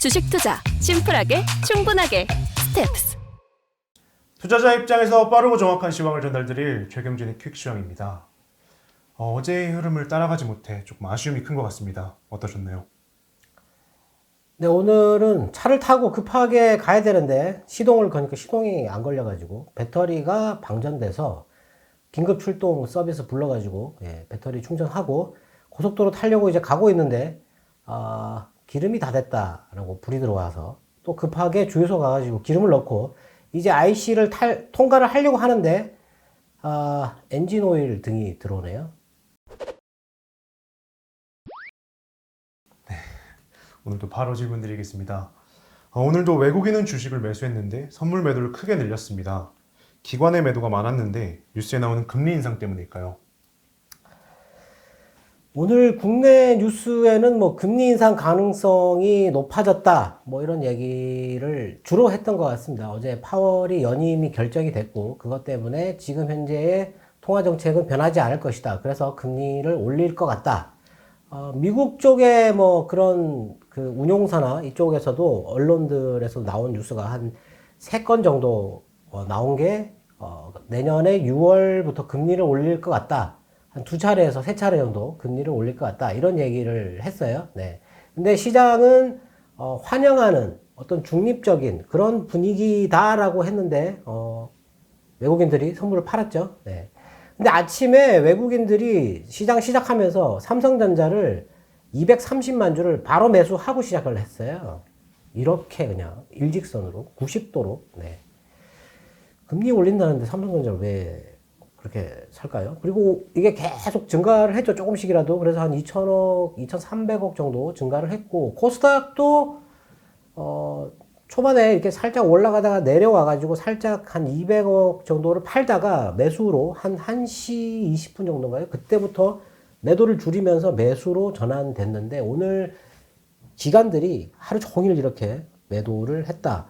주식 투자 심플하게 충분하게 스텝스. 투자자 입장에서 빠르고 정확한 시황을 전달드릴 최경진의 퀵시황입니다. 어제의 흐름을 따라가지 못해 조금 아쉬움이 큰 것 같습니다. 어떠셨나요? 네, 오늘은 차를 타고 급하게 가야 되는데 시동을 거니까 시동이 안 걸려가지고 배터리가 방전돼서 긴급 출동 서비스 불러가지고 배터리 충전하고 고속도로 타려고 이제 가고 있는데 기름이 다 됐다라고 불이 들어와서 또 급하게 주유소 가가지고 기름을 넣고 이제 IC를 통과를 하려고 하는데 엔진 오일 등이 들어오네요. 오늘도 바로 질문 드리겠습니다. 오늘도 외국인은 주식을 매수했는데 선물 매도를 크게 늘렸습니다. 기관의 매도가 많았는데 뉴스에 나오는 금리 인상 때문일까요? 오늘 국내 뉴스에는 뭐 금리 인상 가능성이 높아졌다 뭐 이런 얘기를 주로 했던 것 같습니다. 어제 파월이 연임이 결정이 됐고 그것 때문에 지금 현재의 통화 정책은 변하지 않을 것이다. 그래서 금리를 올릴 것 같다. 미국 쪽에 뭐 그런 그 운용사나 이쪽에서도 언론들에서 나온 뉴스가 한 3건 정도 나온 게 내년에 6월부터 금리를 올릴 것 같다. 한 2차례에서 3차례 정도 금리를 올릴 것 같다. 이런 얘기를 했어요. 네. 근데 시장은 환영하는 어떤 중립적인 그런 분위기다라고 했는데 외국인들이 선물을 팔았죠. 네. 근데 아침에 외국인들이 시장 시작하면서 삼성전자를 230만 주를 바로 매수하고 시작을 했어요. 이렇게 그냥 일직선으로 90도로. 네. 금리 올린다는데 삼성전자를 왜 그렇게 살까요? 그리고 이게 계속 증가를 했죠. 조금씩이라도. 그래서 한 2천억, 2,300억 정도 증가를 했고 코스닥도 초반에 이렇게 살짝 올라가다가 내려와가지고 살짝 한 200억 정도를 팔다가 매수로 한 1시 20분 정도인가요? 그때부터 매도를 줄이면서 매수로 전환됐는데 오늘 기관들이 하루 종일 이렇게 매도를 했다.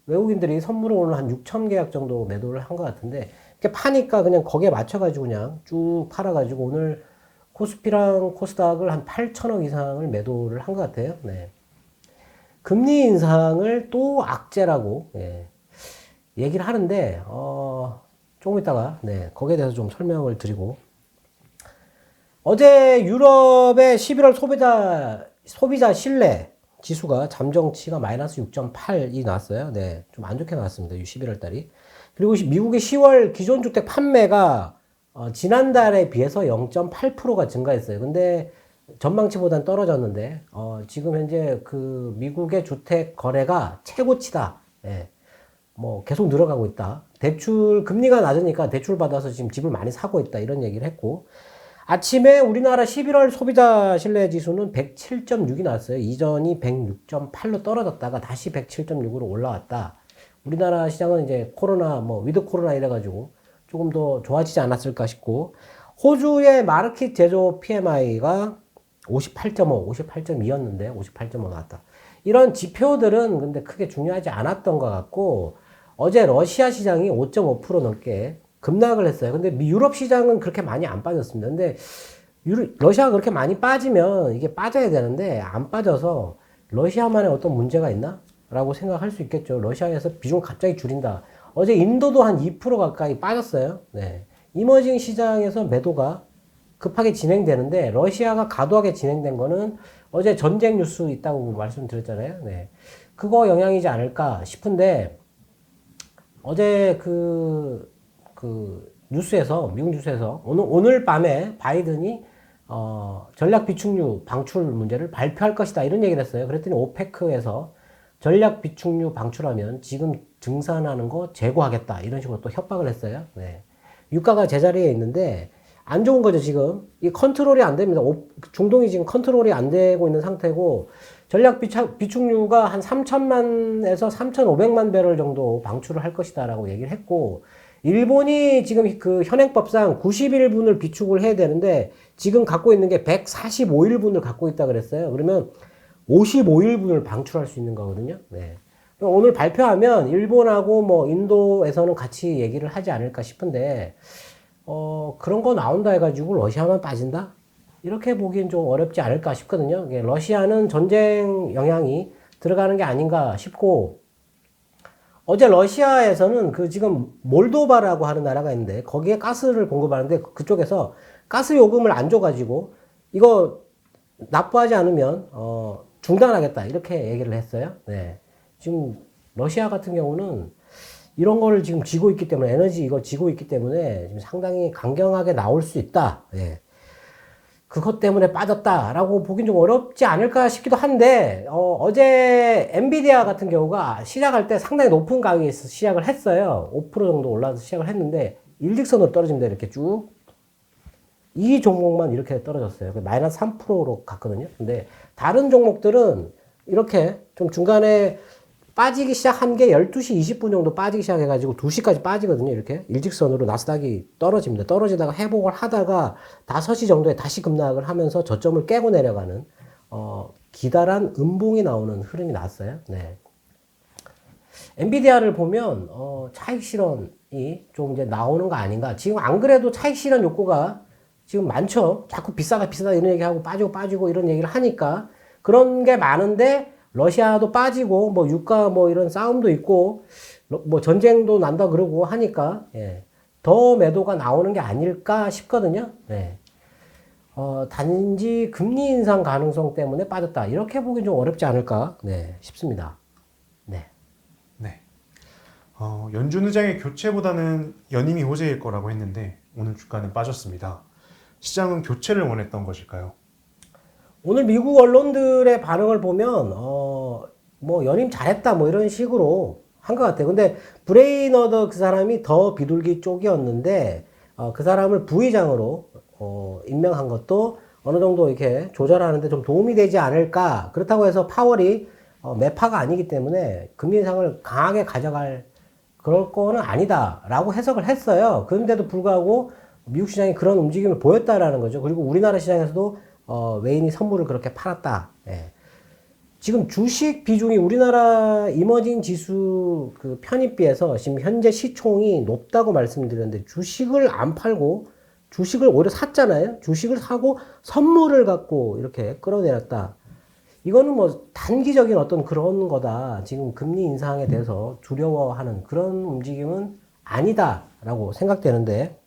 외국인들이 선물을 오늘 한 6천 계약 정도 매도를 한 것 같은데 이렇게 파니까 그냥 거기에 맞춰가지고 그냥 쭉 팔아가지고 오늘 코스피랑 코스닥을 한 8천억 이상을 매도를 한 것 같아요. 네. 금리 인상을 또 악재라고 얘기를 하는데 조금 있다가 거기에 대해서 좀 설명을 드리고 어제 유럽의 11월 소비자 신뢰 지수가 잠정치가 마이너스 6.8이 나왔어요. 네, 좀 안 좋게 나왔습니다. 11월 달이. 그리고 미국의 10월 기존주택 판매가 지난달에 비해서 0.8%가 증가했어요. 근데 전망치보단 떨어졌는데 지금 현재 그 미국의 주택 거래가 최고치다. 예. 뭐 계속 늘어가고 있다. 대출 금리가 낮으니까 대출 받아서 지금 집을 많이 사고 있다. 이런 얘기를 했고 아침에 우리나라 11월 소비자 신뢰 지수는 107.6이 나왔어요. 이전이 106.8로 떨어졌다가 다시 107.6으로 올라왔다. 우리나라 시장은 이제 코로나 위드 코로나 이래가지고 조금 더 좋아지지 않았을까 싶고 호주의 마르킷 제조 PMI가 58.5, 58.2였는데 58.5 나왔다. 이런 지표들은 근데 크게 중요하지 않았던 것 같고 어제 러시아 시장이 5.5% 넘게 급락을 했어요. 근데 유럽 시장은 그렇게 많이 안 빠졌습니다. 근데 러시아가 그렇게 많이 빠지면 이게 빠져야 되는데 안 빠져서 러시아만의 어떤 문제가 있나? 라고 생각할 수 있겠죠. 러시아에서 비중 갑자기 줄인다. 어제 인도도 한 2% 가까이 빠졌어요. 네. 이머징 시장에서 매도가 급하게 진행되는데 러시아가 과도하게 진행된 거는 어제 전쟁 뉴스 있다고 말씀드렸잖아요. 네. 그거 영향이지 않을까 싶은데 어제 뉴스에서 미국 뉴스에서 오늘 밤에 바이든이 전략 비축유 방출 문제를 발표할 것이다 이런 얘기를 했어요. 그랬더니 오페크에서 전략 비축유 방출하면 지금 증산하는 거 재고하겠다 이런 식으로 또 협박을 했어요. 네. 유가가 제자리에 있는데 안 좋은 거죠. 지금 이 컨트롤이 안 됩니다. 중동이 지금 컨트롤이 안 되고 있는 상태고 전략 비축유가 한 3천만에서 3,500만 배럴 정도 방출을 할 것이다 라고 얘기를 했고 일본이 지금 그 현행법상 91분을 비축을 해야 되는데 지금 갖고 있는 게 145일분을 갖고 있다 그랬어요. 그러면 55일분을 방출할 수 있는 거거든요. 네. 오늘 발표하면 일본하고 인도에서는 같이 얘기를 하지 않을까 싶은데 그런 거 나온다 해가지고 러시아만 빠진다? 이렇게 보기엔 좀 어렵지 않을까 싶거든요. 이게 러시아는 전쟁 영향이 들어가는 게 아닌가 싶고, 어제 러시아에서는 그 지금 몰도바라고 하는 나라가 있는데 거기에 가스를 공급하는데 그쪽에서 가스 요금을 안 줘가지고 이거 납부하지 않으면 중단하겠다 이렇게 얘기를 했어요. 네. 지금 러시아 같은 경우는 이런 거를 지금 쥐고 있기 때문에 에너지 이거 쥐고 있기 때문에 지금 상당히 강경하게 나올 수 있다. 예. 그것 때문에 빠졌다라고 보긴 좀 어렵지 않을까 싶기도 한데 어제 엔비디아 같은 경우가 시작할 때 상당히 높은 가격에서 시작을 했어요. 5% 정도 올라서 시작을 했는데 일직선으로 떨어집니다. 이렇게 쭉. 이 종목만 이렇게 떨어졌어요. 마이너스 3%로 갔거든요. 근데 다른 종목들은 이렇게 좀 중간에 빠지기 시작한 게 12시 20분 정도 빠지기 시작해가지고 2시까지 빠지거든요. 이렇게 일직선으로 나스닥이 떨어집니다. 떨어지다가 회복을 하다가 5시 정도에 다시 급락을 하면서 저점을 깨고 내려가는 기다란 음봉이 나오는 흐름이 나왔어요. 네. 엔비디아를 보면 차익 실현이 좀 이제 나오는 거 아닌가. 지금 안 그래도 차익 실현 욕구가 지금 많죠. 자꾸 비싸다 비싸다 이런 얘기하고 빠지고 이런 얘기를 하니까 그런 게 많은데 러시아도 빠지고 뭐 유가 뭐 이런 싸움도 있고 뭐 전쟁도 난다 그러고 하니까 예. 더 매도가 나오는 게 아닐까 싶거든요. 예. 단지 금리 인상 가능성 때문에 빠졌다. 이렇게 보기 좀 어렵지 않을까 네, 싶습니다. 네. 네. 연준 의장의 교체보다는 연임이 호재일 거라고 했는데 오늘 주가는 빠졌습니다. 시장은 교체를 원했던 것일까요? 오늘 미국 언론들의 반응을 보면 뭐 연임 잘했다 뭐 이런 식으로 한 것 같아요. 근데 브레이너더 그 사람이 더 비둘기 쪽이었는데 그 사람을 부의장으로 임명한 것도 어느 정도 이렇게 조절하는데 좀 도움이 되지 않을까. 그렇다고 해서 파월이 매파가 아니기 때문에 금리 인상을 강하게 가져갈 그럴 거는 아니다라고 해석을 했어요. 그런데도 불구하고 미국 시장이 그런 움직임을 보였다라는 거죠. 그리고 우리나라 시장에서도 외인이 선물을 그렇게 팔았다. 예. 지금 주식 비중이 우리나라 이머징 지수 그 편입비에서 지금 현재 시총이 높다고 말씀드렸는데 주식을 안 팔고 주식을 오히려 샀잖아요. 주식을 사고 선물을 갖고 이렇게 끌어내렸다. 이거는 뭐 단기적인 어떤 그런 거다. 지금 금리 인상에 대해서 두려워하는 그런 움직임은 아니다라고 생각되는데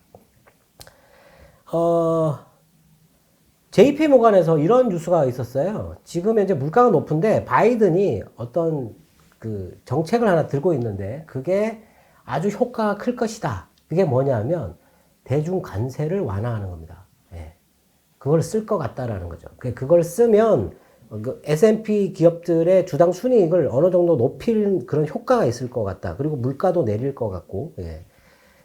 JP 모간에서 이런 뉴스가 있었어요. 지금 현재 물가가 높은데 바이든이 어떤 그 정책을 하나 들고 있는데 그게 아주 효과가 클 것이다. 그게 뭐냐면 대중 관세를 완화하는 겁니다. 예. 그걸 쓸 것 같다라는 거죠. 그걸 쓰면 그 S&P 기업들의 주당 순이익을 어느 정도 높일 그런 효과가 있을 것 같다. 그리고 물가도 내릴 것 같고. 예.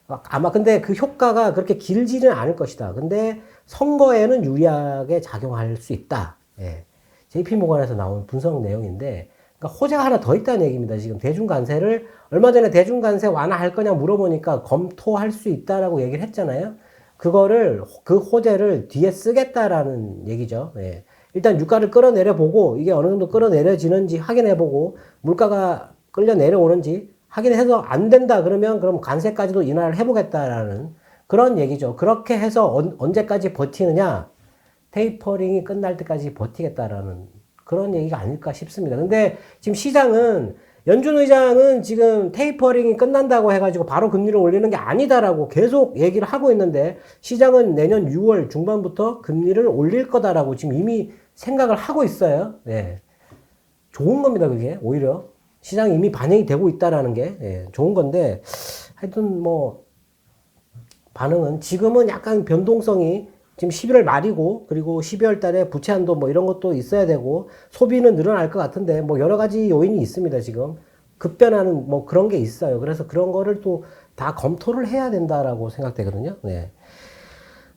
아마 근데 그 효과가 그렇게 길지는 않을 것이다. 근데 선거에는 유리하게 작용할 수 있다. 예. JP모간에서 나온 분석 내용인데, 그러니까 호재가 하나 더 있다는 얘기입니다. 지금 대중관세를 얼마 전에 대중관세 완화할 거냐 물어보니까 검토할 수 있다라고 얘기를 했잖아요. 그거를 그 호재를 뒤에 쓰겠다라는 얘기죠. 예. 일단 유가를 끌어내려 보고 이게 어느 정도 끌어내려지는지 확인해 보고 물가가 끌려 내려오는지 확인해서 안 된다 그러면 그럼 관세까지도 인하를 해보겠다라는 그런 얘기죠. 그렇게 해서 언제까지 버티느냐, 테이퍼링이 끝날 때까지 버티겠다라는 그런 얘기가 아닐까 싶습니다. 근데 지금 시장은 연준 의장은 지금 테이퍼링이 끝난다고 해가지고 바로 금리를 올리는 게 아니다라고 계속 얘기를 하고 있는데 시장은 내년 6월 중반부터 금리를 올릴 거다라고 지금 이미 생각을 하고 있어요. 네. 좋은 겁니다, 그게 오히려. 시장이 이미 반영이 되고 있다라는 게 예, 좋은 건데 하여튼 뭐 반응은 지금은 약간 변동성이 지금 11월 말이고 그리고 12월 달에 부채 한도 뭐 이런 것도 있어야 되고 소비는 늘어날 것 같은데 뭐 여러 가지 요인이 있습니다. 지금 급변하는 뭐 그런 게 있어요. 그래서 그런 거를 또 다 검토를 해야 된다라고 생각되거든요. 네.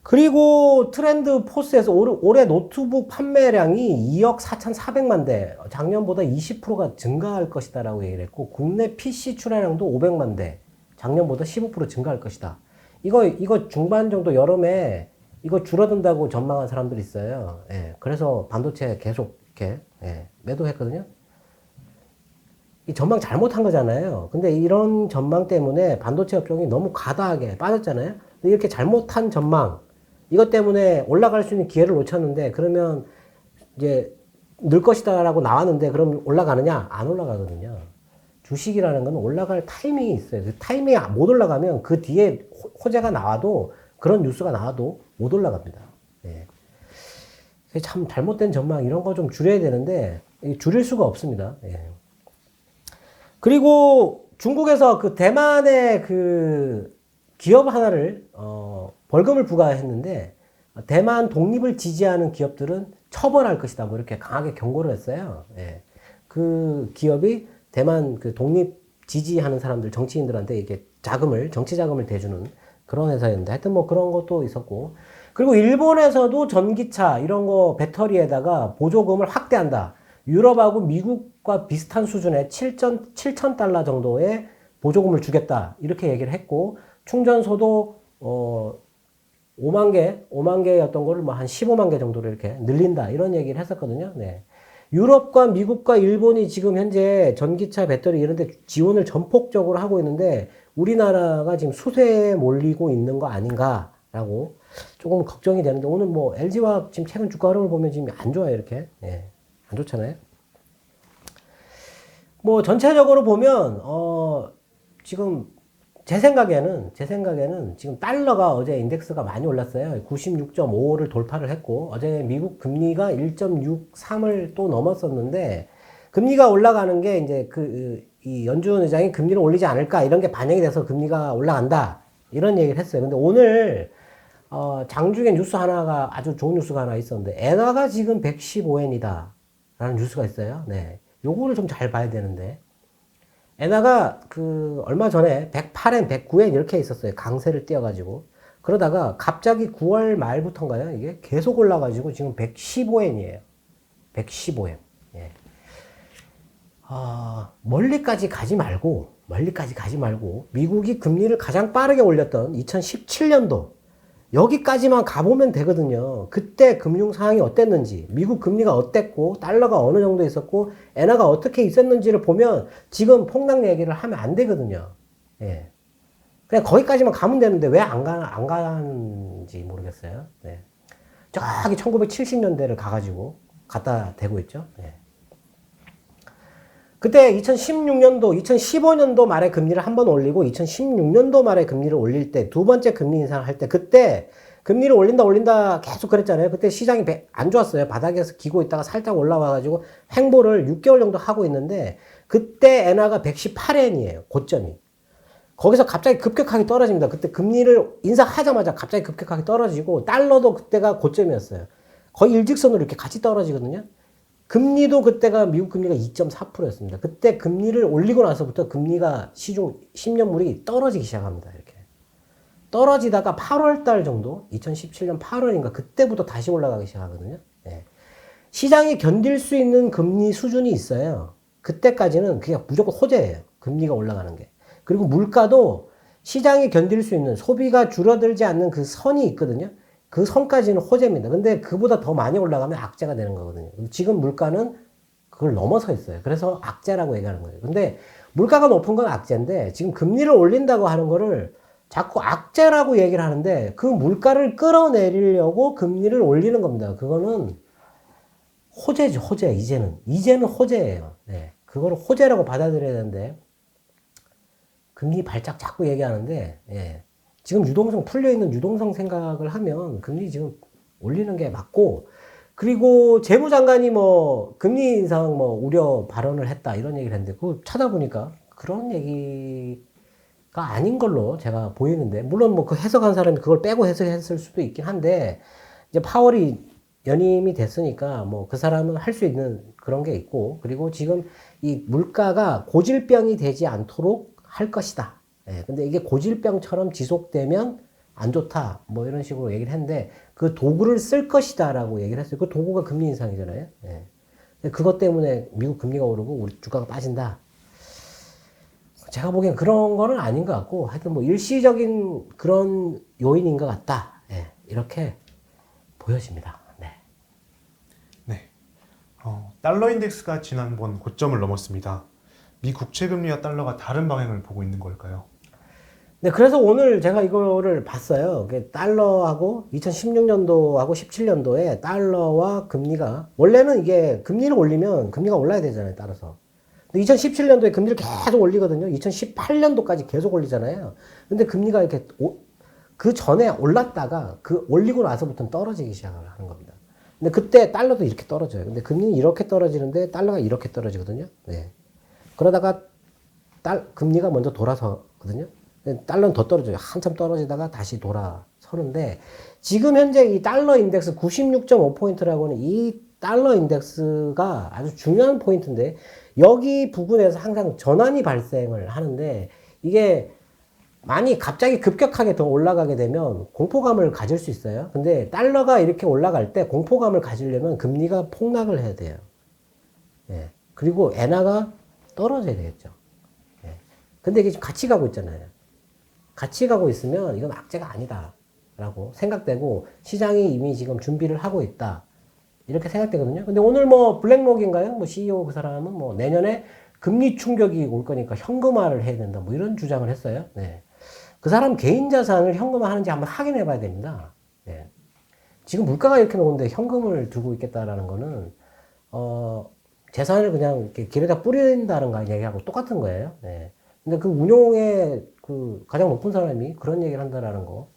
그리고 트렌드 포스에서 올해 노트북 판매량이 2억 4,400만 대, 작년보다 20%가 증가할 것이다라고 얘기를 했고, 국내 PC 출하량도 500만 대, 작년보다 15% 증가할 것이다. 이거 중반 정도 여름에 이거 줄어든다고 전망한 사람들이 있어요. 예, 그래서 반도체 계속 이렇게 매도했거든요. 이 전망 잘못한 거잖아요. 근데 이런 전망 때문에 반도체 업종이 너무 과다하게 빠졌잖아요. 이렇게 잘못한 전망, 이것 때문에 올라갈 수 있는 기회를 놓쳤는데 그러면 이제 늘 것이다라고 나왔는데 그럼 올라가느냐? 안 올라가거든요. 주식이라는 건 올라갈 타이밍이 있어요. 그 타이밍이 못 올라가면 그 뒤에 호재가 나와도 그런 뉴스가 나와도 못 올라갑니다. 예. 참 잘못된 전망 이런 거 좀 줄여야 되는데 줄일 수가 없습니다. 예. 그리고 중국에서 그 대만의 그 기업 하나를 벌금을 부과했는데 대만 독립을 지지하는 기업들은 처벌할 것이다. 뭐 이렇게 강하게 경고를 했어요. 예. 그 기업이 대만 그 독립 지지하는 사람들, 정치인들한테 이렇게 정치 자금을 대주는 그런 회사였는데 하여튼 뭐 그런 것도 있었고. 그리고 일본에서도 전기차 이런 거 배터리에다가 보조금을 확대한다. 유럽하고 미국과 비슷한 수준의 7천 달러 정도의 보조금을 주겠다. 이렇게 얘기를 했고, 충전소도 5만 개였던 거를 뭐 한 15만 개 정도로 이렇게 늘린다. 이런 얘기를 했었거든요. 네. 유럽과 미국과 일본이 지금 현재 전기차 배터리 이런 데 지원을 전폭적으로 하고 있는데 우리나라가 지금 수세에 몰리고 있는 거 아닌가라고 조금 걱정이 되는데 오늘 뭐 LG화학 지금 최근 주가 흐름을 보면 지금 안 좋아요. 이렇게. 네. 안 좋잖아요. 뭐 전체적으로 보면 지금 제 생각에는 지금 달러가 어제 인덱스가 많이 올랐어요. 96.55를 돌파를 했고 어제 미국 금리가 1.63을 또 넘었었는데 금리가 올라가는 게 이제 이 연준 의장이 금리를 올리지 않을까 이런 게 반영이 돼서 금리가 올라간다 이런 얘기를 했어요. 근데 오늘 장중에 뉴스 하나가 아주 좋은 뉴스가 하나 있었는데 엔화가 지금 115엔이다 라는 뉴스가 있어요. 네. 요거를 좀 잘 봐야 되는데 엔화가 얼마 전에 108엔, 109엔 이렇게 있었어요. 강세를 띄어가지고. 그러다가 갑자기 9월 말부터인가요? 이게 계속 올라가지고 지금 115엔이에요. 115엔. 예. 멀리까지 가지 말고 미국이 금리를 가장 빠르게 올렸던 2017년도 여기까지만 가보면 되거든요. 그때 금융 상황이 어땠는지, 미국 금리가 어땠고, 달러가 어느 정도 있었고, 엔화가 어떻게 있었는지를 보면 지금 폭락 얘기를 하면 안 되거든요. 예. 그냥 거기까지만 가면 되는데 왜 안 가는지 모르겠어요. 네. 저기 1970년대를 가가지고 갖다 대고 있죠. 예. 그때 2016년도, 2015년도 말에 금리를 한 번 올리고 2016년도 말에 금리를 올릴 때 두 번째 금리 인상을 할 때 그때 금리를 올린다 계속 그랬잖아요. 그때 시장이 안 좋았어요. 바닥에서 기고 있다가 살짝 올라와가지고 횡보를 6개월 정도 하고 있는데 그때 엔화가 118엔이에요. 고점이. 거기서 갑자기 급격하게 떨어집니다. 그때 금리를 인상하자마자 갑자기 급격하게 떨어지고 달러도 그때가 고점이었어요. 거의 일직선으로 이렇게 같이 떨어지거든요. 금리도 그때가 미국 금리가 2.4%였습니다. 그때 금리를 올리고 나서부터 금리가 시중 10년물이 떨어지기 시작합니다. 이렇게. 떨어지다가 8월 달 정도, 2017년 8월인가 그때부터 다시 올라가기 시작하거든요. 네. 시장이 견딜 수 있는 금리 수준이 있어요. 그때까지는 그냥 무조건 호재예요. 금리가 올라가는 게. 그리고 물가도 시장이 견딜 수 있는 소비가 줄어들지 않는 그 선이 있거든요. 그 선까지는 호재입니다. 근데 그보다 더 많이 올라가면 악재가 되는 거거든요. 지금 물가는 그걸 넘어서 있어요. 그래서 악재라고 얘기하는 거예요. 근데 물가가 높은 건 악재인데 지금 금리를 올린다고 하는 거를 자꾸 악재라고 얘기를 하는데 그 물가를 끌어내리려고 금리를 올리는 겁니다. 그거는 호재죠, 호재. 이제는 호재예요. 네. 그거를 호재라고 받아들여야 되는데 금리 발작 자꾸 얘기하는데 예. 지금 유동성 풀려있는 유동성 생각을 하면 금리 지금 올리는 게 맞고 그리고 재무장관이 뭐 금리 인상 뭐 우려 발언을 했다 이런 얘기를 했는데 그거 찾아보니까 그런 얘기가 아닌 걸로 제가 보이는데 물론 뭐 그 해석한 사람이 그걸 빼고 해석했을 수도 있긴 한데 이제 파월이 연임이 됐으니까 뭐 그 사람은 할 수 있는 그런 게 있고 그리고 지금 이 물가가 고질병이 되지 않도록 할 것이다. 예, 근데 이게 고질병처럼 지속되면 안 좋다. 뭐 이런 식으로 얘기를 했는데 그 도구를 쓸 것이다 라고 얘기를 했어요. 그 도구가 금리 인상이잖아요. 예. 그것 때문에 미국 금리가 오르고 우리 주가가 빠진다. 제가 보기엔 그런 거는 아닌 것 같고 하여튼 뭐 일시적인 그런 요인인 것 같다. 예, 이렇게 보여집니다. 네. 네. 달러 인덱스가 지난번 고점을 넘었습니다. 미 국채 금리와 달러가 다른 방향을 보고 있는 걸까요? 네, 그래서 오늘 제가 이거를 봤어요. 달러하고 2016년도하고 17년도에 달러와 금리가, 원래는 이게 금리를 올리면 금리가 올라야 되잖아요, 따라서. 근데 2017년도에 금리를 계속 올리거든요. 2018년도까지 계속 올리잖아요. 근데 금리가 이렇게 그 전에 올랐다가 그 올리고 나서부터는 떨어지기 시작을 하는 겁니다. 근데 그때 달러도 이렇게 떨어져요. 근데 금리는 이렇게 떨어지는데 달러가 이렇게 떨어지거든요. 네. 그러다가 금리가 먼저 돌아서거든요. 달러는 더 떨어져요. 한참 떨어지다가 다시 돌아서는데, 지금 현재 이 달러 인덱스 96.5포인트라고는 이 달러 인덱스가 아주 중요한 포인트인데, 여기 부분에서 항상 전환이 발생을 하는데, 이게 많이 갑자기 급격하게 더 올라가게 되면 공포감을 가질 수 있어요. 근데 달러가 이렇게 올라갈 때 공포감을 가지려면 금리가 폭락을 해야 돼요. 예. 그리고 엔화가 떨어져야 되겠죠. 예. 근데 이게 지금 같이 가고 있잖아요. 같이 가고 있으면 이건 악재가 아니다 라고 생각되고, 시장이 이미 지금 준비를 하고 있다 이렇게 생각되거든요. 근데 오늘 뭐 블랙록인가요? 뭐 CEO 그 사람은 뭐 내년에 금리 충격이 올 거니까 현금화를 해야 된다 뭐 이런 주장을 했어요. 네. 그 사람 개인 자산을 현금화하는지 한번 확인해 봐야 됩니다. 네. 지금 물가가 이렇게 높은데 현금을 들고 있겠다라는 거는 재산을 그냥 이렇게 길에다 뿌린다는 거 얘기하고 똑같은 거예요. 네. 근데 그 운용의 그 가장 높은 사람이 그런 얘기를 한다라는 거.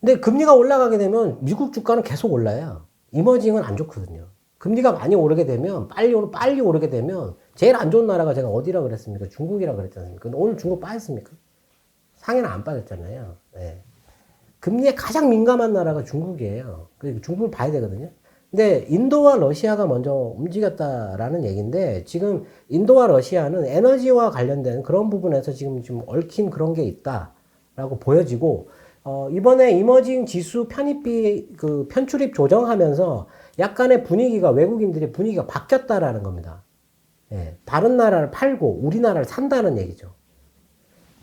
근데 금리가 올라가게 되면 미국 주가는 계속 올라요. 이머징은 안 좋거든요. 금리가 많이 오르게 되면, 빨리 오르게 되면, 제일 안 좋은 나라가 제가 어디라 그랬습니까? 중국이라 그랬지 않습니까? 근데 오늘 중국 빠졌습니까? 상해는 안 빠졌잖아요. 네. 금리에 가장 민감한 나라가 중국이에요. 중국을 봐야 되거든요. 근데 인도와 러시아가 먼저 움직였다라는 얘기인데, 지금 인도와 러시아는 에너지와 관련된 그런 부분에서 지금 좀 얽힌 그런 게 있다라고 보여지고, 이번에 이머징 지수 편출입 조정하면서 약간의 분위기가, 외국인들의 분위기가 바뀌었다라는 겁니다. 예, 다른 나라를 팔고 우리나라를 산다는 얘기죠.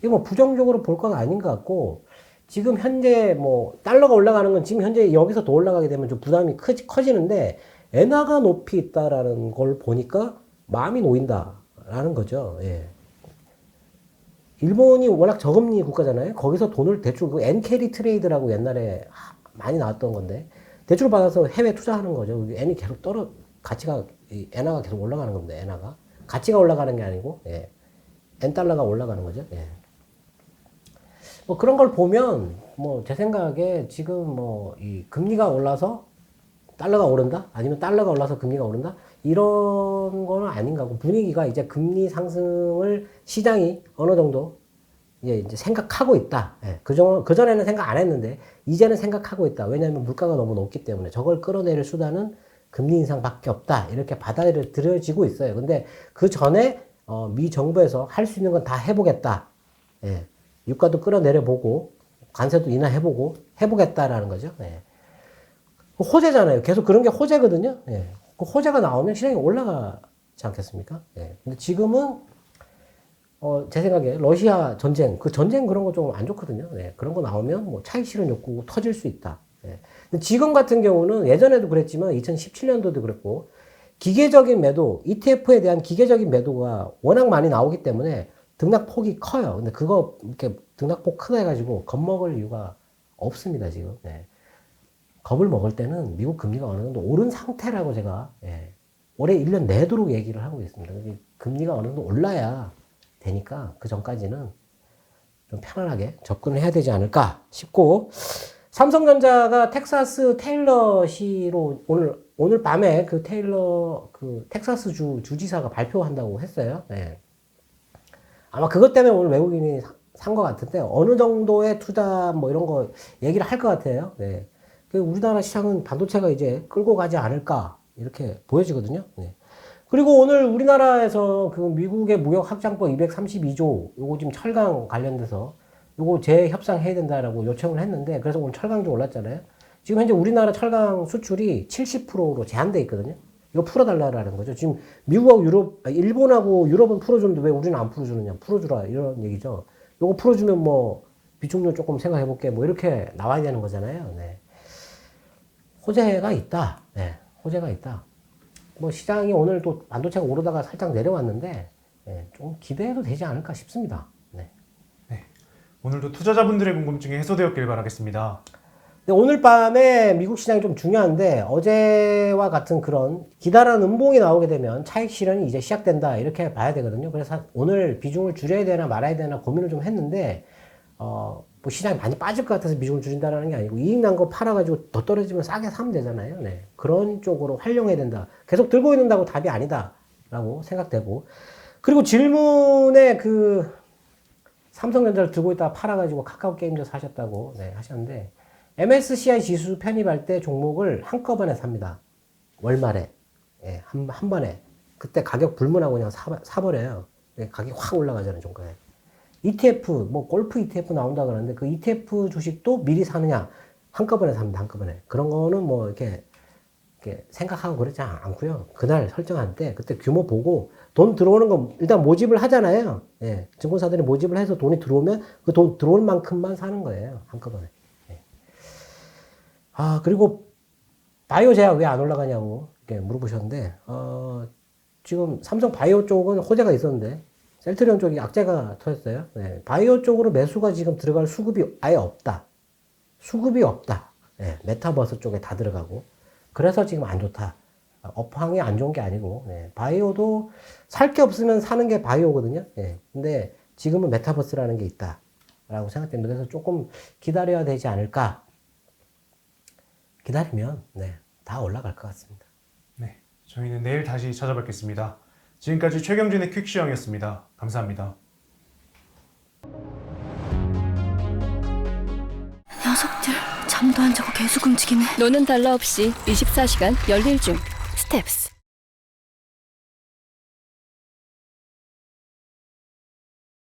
이거 뭐 부정적으로 볼 건 아닌 것 같고, 지금 현재 뭐 달러가 올라가는 건 지금 현재 여기서 더 올라가게 되면 좀 부담이 커지는데, 엔화가 높이 있다라는 걸 보니까 마음이 놓인다라는 거죠. 예. 일본이 워낙 저금리 국가잖아요. 거기서 돈을 대출, 엔캐리 트레이드라고 옛날에 많이 나왔던 건데, 대출 받아서 해외 투자하는 거죠. 엔이 계속 가치가, 엔화가 계속 올라가는 겁니다. 엔화가. 가치가 올라가는 게 아니고, 예. 엔 달러가 올라가는 거죠. 예. 뭐 그런 걸 보면, 뭐 제 생각에 지금 뭐 이 금리가 올라서 달러가 오른다? 아니면 달러가 올라서 금리가 오른다? 이런 거는 아닌가 하고, 분위기가 이제 금리 상승을 시장이 어느 정도 이제 생각하고 있다. 예. 그전에는 생각 안 했는데, 이제는 생각하고 있다. 왜냐하면 물가가 너무 높기 때문에 저걸 끌어내릴 수단은 금리 인상밖에 없다. 이렇게 받아들여지고 있어요. 근데 그 전에, 미 정부에서 할 수 있는 건 다 해보겠다. 예. 유가도 끌어내려보고, 관세도 인하해보고, 해보겠다라는 거죠. 예. 호재잖아요. 계속 그런 게 호재거든요. 예. 그 호재가 나오면 시장이 올라가지 않겠습니까? 예. 근데 지금은, 제 생각에 러시아 전쟁, 그 전쟁 그런 거 좀 안 좋거든요. 예. 그런 거 나오면 뭐 차익 실현 욕구 터질 수 있다. 예. 근데 지금 같은 경우는 예전에도 그랬지만 2017년도도 그랬고, 기계적인 매도, ETF에 대한 기계적인 매도가 워낙 많이 나오기 때문에 등락폭이 커요. 근데 그거 이렇게 등락폭 크다 해가지고 겁먹을 이유가 없습니다, 지금. 예. 겁을 먹을 때는 미국 금리가 어느 정도 오른 상태라고 제가, 예, 올해 1년 내도록 얘기를 하고 있습니다. 금리가 어느 정도 올라야 되니까 그 전까지는 좀 편안하게 접근을 해야 되지 않을까 싶고, 삼성전자가 텍사스 테일러시로 오늘 밤에 그 텍사스 주지사가 발표한다고 했어요. 네. 아마 그것 때문에 오늘 외국인이 산 것 같은데, 어느 정도의 투자 뭐 이런 거 얘기를 할 것 같아요. 네. 우리나라 시장은 반도체가 이제 끌고 가지 않을까 이렇게 보여지거든요. 네. 그리고 오늘 우리나라에서 그 미국의 무역 확장법 232조 요거 지금 철강 관련돼서 요거 재협상해야 된다라고 요청을 했는데, 그래서 오늘 철강도 올랐잖아요. 지금 현재 우리나라 철강 수출이 70%로 제한돼 있거든요. 이거 풀어달라는 거죠. 지금 미국하고 일본하고 유럽은 풀어주는데 왜 우리는 안 풀어주느냐. 풀어주라. 이런 얘기죠. 요거 풀어주면 뭐 비축료 조금 생각해볼게. 뭐 이렇게 나와야 되는 거잖아요. 네. 호재가 있다. 네. 호재가 있다. 뭐 시장이 오늘 또 반도체가 오르다가 살짝 내려왔는데, 네. 좀 기대해도 되지 않을까 싶습니다. 네. 네. 오늘도 투자자분들의 궁금증이 해소되었길 바라겠습니다. 근데 오늘 밤에 미국 시장이 좀 중요한데 어제와 같은 그런 기다란 음봉이 나오게 되면 차익 실현이 이제 시작된다 이렇게 봐야 되거든요. 그래서 오늘 비중을 줄여야 되나 말아야 되나 고민을 좀 했는데 뭐 시장이 많이 빠질 것 같아서 비중을 줄인다는 게 아니고 이익 난 거 팔아가지고 더 떨어지면 싸게 사면 되잖아요. 네. 그런 쪽으로 활용해야 된다. 계속 들고 있는다고 답이 아니다라고 생각되고 그리고 질문에 그 삼성전자를 들고 있다가 팔아가지고 카카오 게임즈 사셨다고 네, 하셨는데 MSCI 지수 편입할 때 종목을 한꺼번에 삽니다. 월말에. 예, 한 번에. 그때 가격 불문하고 그냥 사버려요. 예, 가격이 확 올라가잖아요, 종가에. ETF, 뭐 골프 ETF 나온다 그러는데 그 ETF 주식도 미리 사느냐? 한꺼번에 삽니다, 한꺼번에. 그런 거는 뭐 이렇게 생각하고 그러지 않고요. 그날 설정할 때 그때 규모 보고 돈 들어오는 거 일단 모집을 하잖아요. 예, 증권사들이 모집을 해서 돈이 들어오면 그 돈 들어올 만큼만 사는 거예요, 한꺼번에. 그리고 바이오 제약 왜 안 올라가냐고 이렇게 물어보셨는데, 지금 삼성 바이오 쪽은 호재가 있었는데, 셀트리온 쪽이 악재가 터졌어요. 네, 바이오 쪽으로 매수가 지금 들어갈 수급이 아예 없다. 수급이 없다. 네, 메타버스 쪽에 다 들어가고. 그래서 지금 안 좋다. 업황이 안 좋은 게 아니고, 네, 바이오도 살 게 없으면 사는 게 바이오거든요. 네, 근데 지금은 메타버스라는 게 있다. 라고 생각됩니다. 그래서 조금 기다려야 되지 않을까. 기다리면 네, 다 올라갈 것 같습니다. 네, 저희는 내일 다시 찾아뵙겠습니다. 지금까지 최경진의 퀵시황이었습니다. 감사합니다. 녀석들 잠도 안 자고 계속 움직이네. 노는 달러 없이 24시간 열일 중. 스텝스.